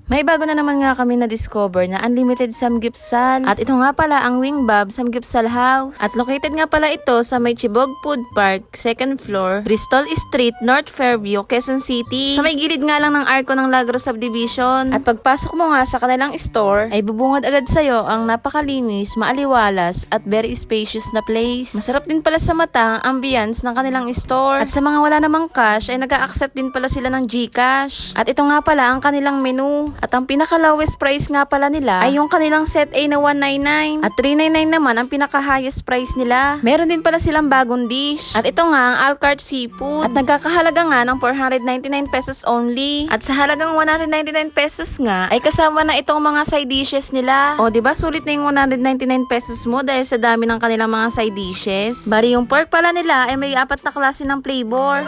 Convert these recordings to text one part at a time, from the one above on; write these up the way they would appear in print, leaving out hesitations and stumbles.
May bago na naman nga kami na-discover na unlimited samgyeopsal. At ito nga pala ang Wingbab Samgyeopsal House. At located nga pala ito sa may Chibog Food Park, 2nd floor, Bristol Street, North Fairview, Quezon City. Sa may gilid nga lang ng arko ng Lagro Subdivision. At pagpasok mo nga sa kanilang store, ay bubungad agad sa'yo ang napakalinis, maaliwalas, at very spacious na place. Masarap din pala sa mata ang ambience ng kanilang store. At sa mga wala namang cash, ay nag-a-accept din pala sila ng GCash. At ito nga pala ang kanilang menu. At ang pinaka-lowest price nga pala nila ay yung kanilang set A na 199. At 399 naman ang pinaka-highest price nila. Meron din pala silang bagong dish. At ito nga ang Alcart Seafood. At nagkakahalaga nga ng 499 pesos only. At sa halagang 199 pesos nga ay kasama na itong mga side dishes nila. O diba sulit na yung 199 pesos mo dahil sa dami ng kanilang mga side dishes. Bari yung pork pala nila ay may 4 na klase ng flavor.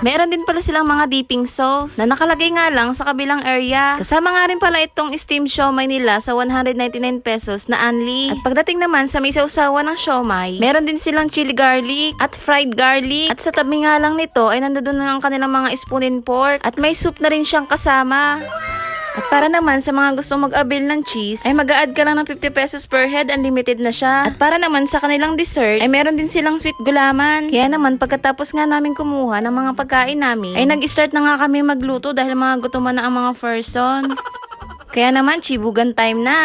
Meron din pala silang mga dipping sauce na nakalagay nga lang sa kabilang area. Kasama nga rin pala itong steamed siomay nila sa 199 pesos na only. At pagdating naman sa may sausawan ng siomay, meron din silang chili garlic at fried garlic. At sa tabi nga lang nito ay nandoon na ang kanilang mga spoon and pork. At may soup na rin siyang kasama. At para naman sa mga gustong mag-avail ng cheese, ay mag-a-add ka lang ng 50 pesos per head, unlimited na siya. At para naman sa kanilang dessert, ay meron din silang sweet gulaman. Kaya naman pagkatapos nga namin kumuha ng mga pagkain namin, ay nag-start na nga kami magluto dahil mga gutuman na ang mga person. Kaya naman, chibugan time na!